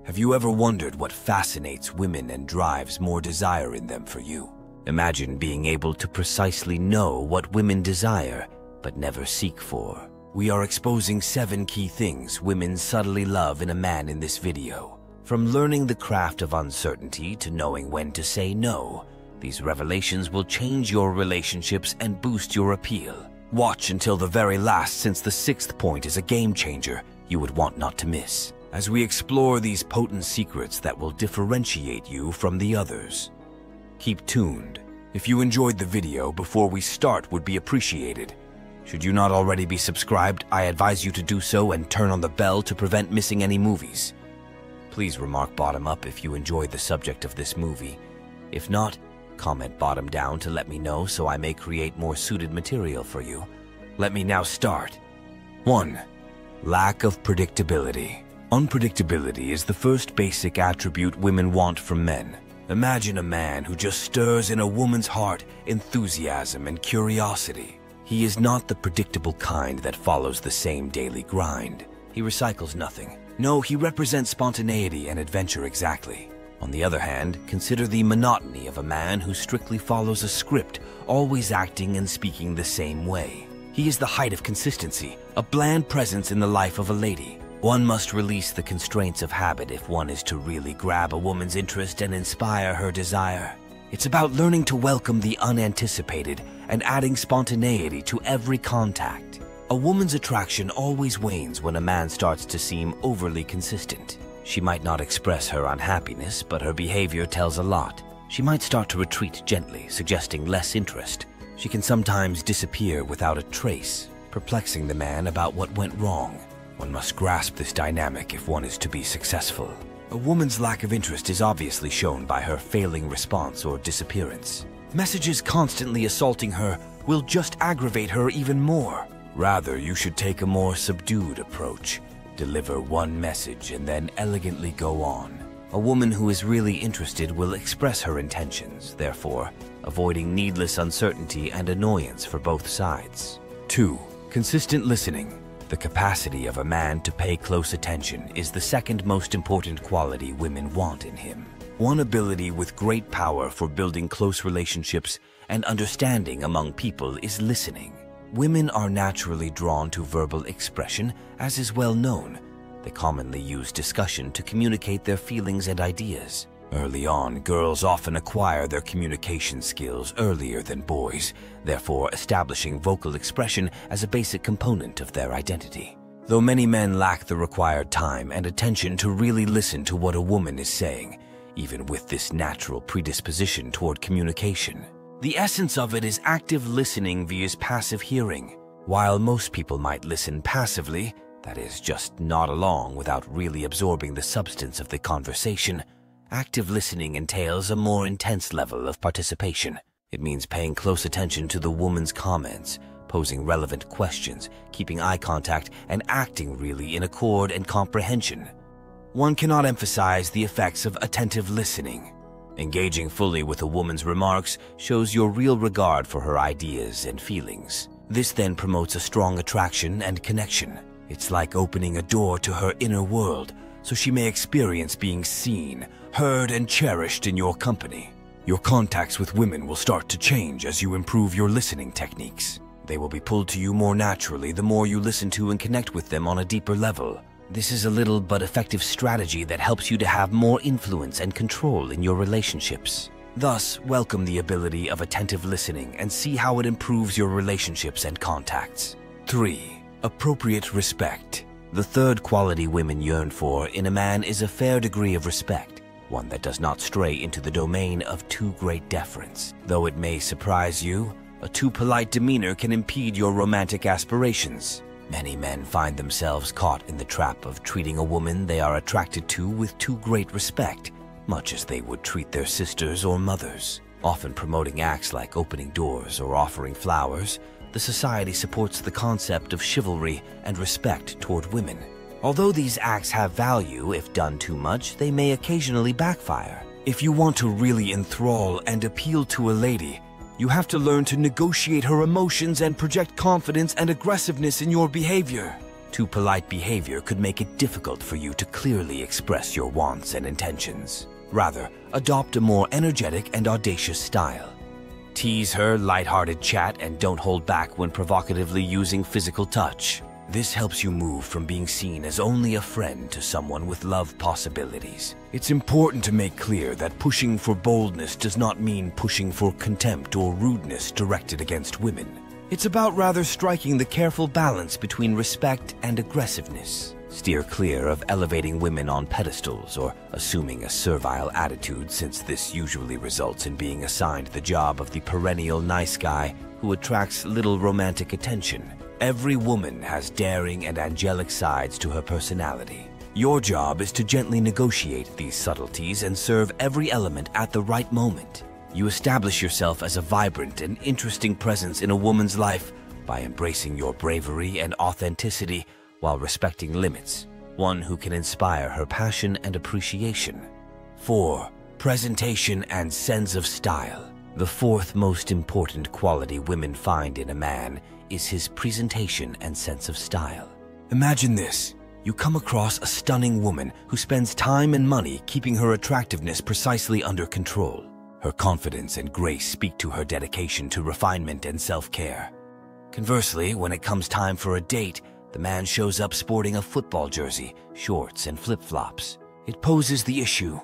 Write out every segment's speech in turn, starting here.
Have you ever wondered what fascinates women and drives more desire in them for you? Imagine being able to precisely know what women desire, but never seek for. We are exposing 7 key things women subtly love in a man in this video. From learning the craft of uncertainty to knowing when to say no, these revelations will change your relationships and boost your appeal. Watch until the very last, since the 6th point is a game changer you would want not to miss, as we explore these potent secrets that will differentiate you from the others. Keep tuned. If you enjoyed the video, before we start would be appreciated. Should you not already be subscribed, I advise you to do so and turn on the bell to prevent missing any movies. Please remark bottom up if you enjoyed the subject of this movie. If not, comment bottom down to let me know so I may create more suited material for you. Let me now start. 1. Lack of predictability. Unpredictability is the first basic attribute women want from men. Imagine a man who just stirs in a woman's heart enthusiasm and curiosity. He is not the predictable kind that follows the same daily grind. He recycles nothing. No, he represents spontaneity and adventure exactly. On the other hand, consider the monotony of a man who strictly follows a script, always acting and speaking the same way. He is the height of consistency, a bland presence in the life of a lady. One must release the constraints of habit if one is to really grab a woman's interest and inspire her desire. It's about learning to welcome the unanticipated and adding spontaneity to every contact. A woman's attraction always wanes when a man starts to seem overly consistent. She might not express her unhappiness, but her behavior tells a lot. She might start to retreat gently, suggesting less interest. She can sometimes disappear without a trace, perplexing the man about what went wrong. One must grasp this dynamic if one is to be successful. A woman's lack of interest is obviously shown by her failing response or disappearance. Messages constantly assaulting her will just aggravate her even more. Rather, you should take a more subdued approach. Deliver one message and then elegantly go on. A woman who is really interested will express her intentions, therefore, avoiding needless uncertainty and annoyance for both sides. 2. Consistent listening. The capacity of a man to pay close attention is the second most important quality women want in him. One ability with great power for building close relationships and understanding among people is listening. Women are naturally drawn to verbal expression, as is well known. They commonly use discussion to communicate their feelings and ideas. Early on, girls often acquire their communication skills earlier than boys, therefore establishing vocal expression as a basic component of their identity. Though many men lack the required time and attention to really listen to what a woman is saying, even with this natural predisposition toward communication. The essence of it is active listening via passive hearing. While most people might listen passively, that is, just nod along without really absorbing the substance of the conversation, active listening entails a more intense level of participation. It means paying close attention to the woman's comments, posing relevant questions, keeping eye contact, and acting really in accord and comprehension. One cannot emphasize the effects of attentive listening. Engaging fully with a woman's remarks shows your real regard for her ideas and feelings. This then promotes a strong attraction and connection. It's like opening a door to her inner world, so she may experience being seen, heard, and cherished in your company. Your contacts with women will start to change as you improve your listening techniques. They will be pulled to you more naturally the more you listen to and connect with them on a deeper level. This is a little but effective strategy that helps you to have more influence and control in your relationships. Thus, welcome the ability of attentive listening and see how it improves your relationships and contacts. 3. Appropriate respect. The third quality women yearn for in a man is a fair degree of respect, one that does not stray into the domain of too great deference. Though it may surprise you, a too polite demeanor can impede your romantic aspirations. Many men find themselves caught in the trap of treating a woman they are attracted to with too great respect, much as they would treat their sisters or mothers. Often promoting acts like opening doors or offering flowers, the society supports the concept of chivalry and respect toward women. Although these acts have value, if done too much, they may occasionally backfire. If you want to really enthrall and appeal to a lady, you have to learn to negotiate her emotions and project confidence and aggressiveness in your behavior. Too polite behavior could make it difficult for you to clearly express your wants and intentions. Rather, adopt a more energetic and audacious style. Tease her lighthearted chat and don't hold back when provocatively using physical touch. This helps you move from being seen as only a friend to someone with love possibilities. It's important to make clear that pushing for boldness does not mean pushing for contempt or rudeness directed against women. It's about rather striking the careful balance between respect and aggressiveness. Steer clear of elevating women on pedestals or assuming a servile attitude, since this usually results in being assigned the job of the perennial nice guy who attracts little romantic attention. Every woman has daring and angelic sides to her personality. Your job is to gently negotiate these subtleties and serve every element at the right moment. You establish yourself as a vibrant and interesting presence in a woman's life by embracing your bravery and authenticity while respecting limits, one who can inspire her passion and appreciation. 4. Presentation and sense of style. The fourth most important quality women find in a man is his presentation and sense of style. Imagine this. You come across a stunning woman who spends time and money keeping her attractiveness precisely under control. Her confidence and grace speak to her dedication to refinement and self-care. Conversely, when it comes time for a date, the man shows up sporting a football jersey, shorts, and flip-flops. It poses the issue.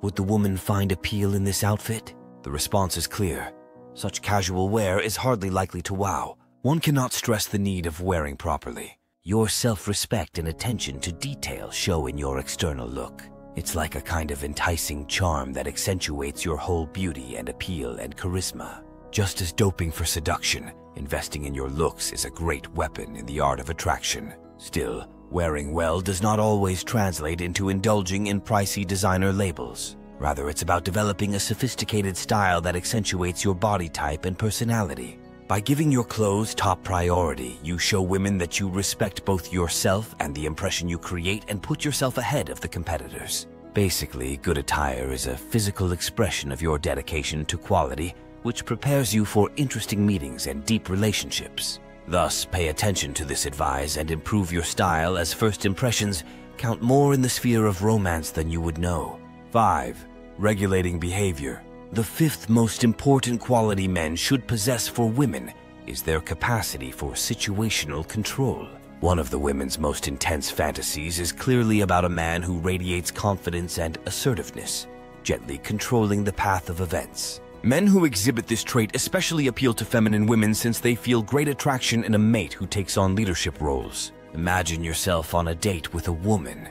Would the woman find appeal in this outfit? The response is clear. Such casual wear is hardly likely to wow. One cannot stress the need of wearing properly. Your self-respect and attention to detail show in your external look. It's like a kind of enticing charm that accentuates your whole beauty and appeal and charisma. Just as doping for seduction, investing in your looks is a great weapon in the art of attraction. Still, wearing well does not always translate into indulging in pricey designer labels. Rather, it's about developing a sophisticated style that accentuates your body type and personality. By giving your clothes top priority, you show women that you respect both yourself and the impression you create and put yourself ahead of the competitors. Basically, good attire is a physical expression of your dedication to quality, which prepares you for interesting meetings and deep relationships. Thus, pay attention to this advice and improve your style, as first impressions count more in the sphere of romance than you would know. 5. Regulating behavior. The fifth most important quality men should possess for women is their capacity for situational control. One of the women's most intense fantasies is clearly about a man who radiates confidence and assertiveness, gently controlling the path of events. Men who exhibit this trait especially appeal to feminine women, since they feel great attraction in a mate who takes on leadership roles. Imagine yourself on a date with a woman.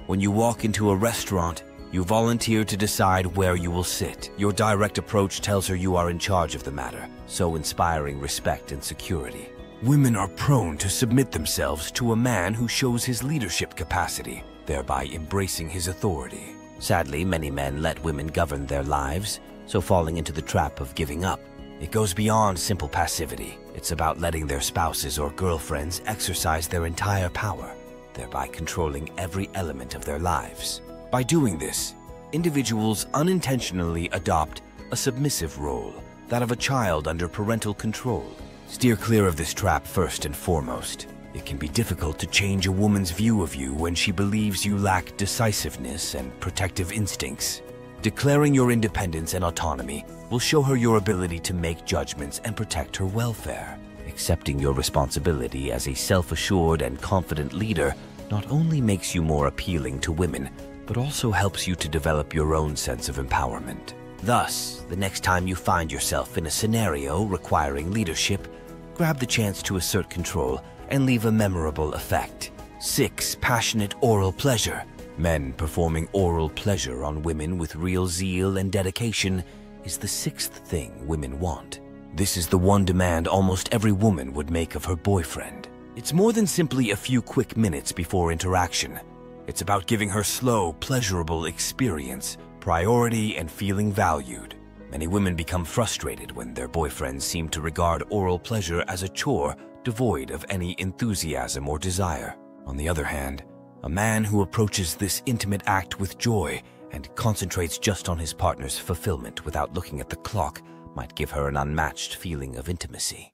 When you walk into a restaurant, you volunteer to decide where you will sit. Your direct approach tells her you are in charge of the matter, so inspiring respect and security. Women are prone to submit themselves to a man who shows his leadership capacity, thereby embracing his authority. Sadly, many men let women govern their lives, so falling into the trap of giving up. It goes beyond simple passivity. It's about letting their spouses or girlfriends exercise their entire power, thereby controlling every element of their lives. By doing this, individuals unintentionally adopt a submissive role, that of a child under parental control. Steer clear of this trap first and foremost. It can be difficult to change a woman's view of you when she believes you lack decisiveness and protective instincts. Declaring your independence and autonomy will show her your ability to make judgments and protect her welfare. Accepting your responsibility as a self-assured and confident leader not only makes you more appealing to women, but also helps you to develop your own sense of empowerment. Thus, the next time you find yourself in a scenario requiring leadership, grab the chance to assert control and leave a memorable effect. 6. Passionate oral pleasure. Men performing oral pleasure on women with real zeal and dedication is the sixth thing women want. This is the one demand almost every woman would make of her boyfriend. It's more than simply a few quick minutes before interaction. It's about giving her slow, pleasurable experience, priority, and feeling valued. Many women become frustrated when their boyfriends seem to regard oral pleasure as a chore devoid of any enthusiasm or desire. On the other hand, a man who approaches this intimate act with joy and concentrates just on his partner's fulfillment without looking at the clock might give her an unmatched feeling of intimacy.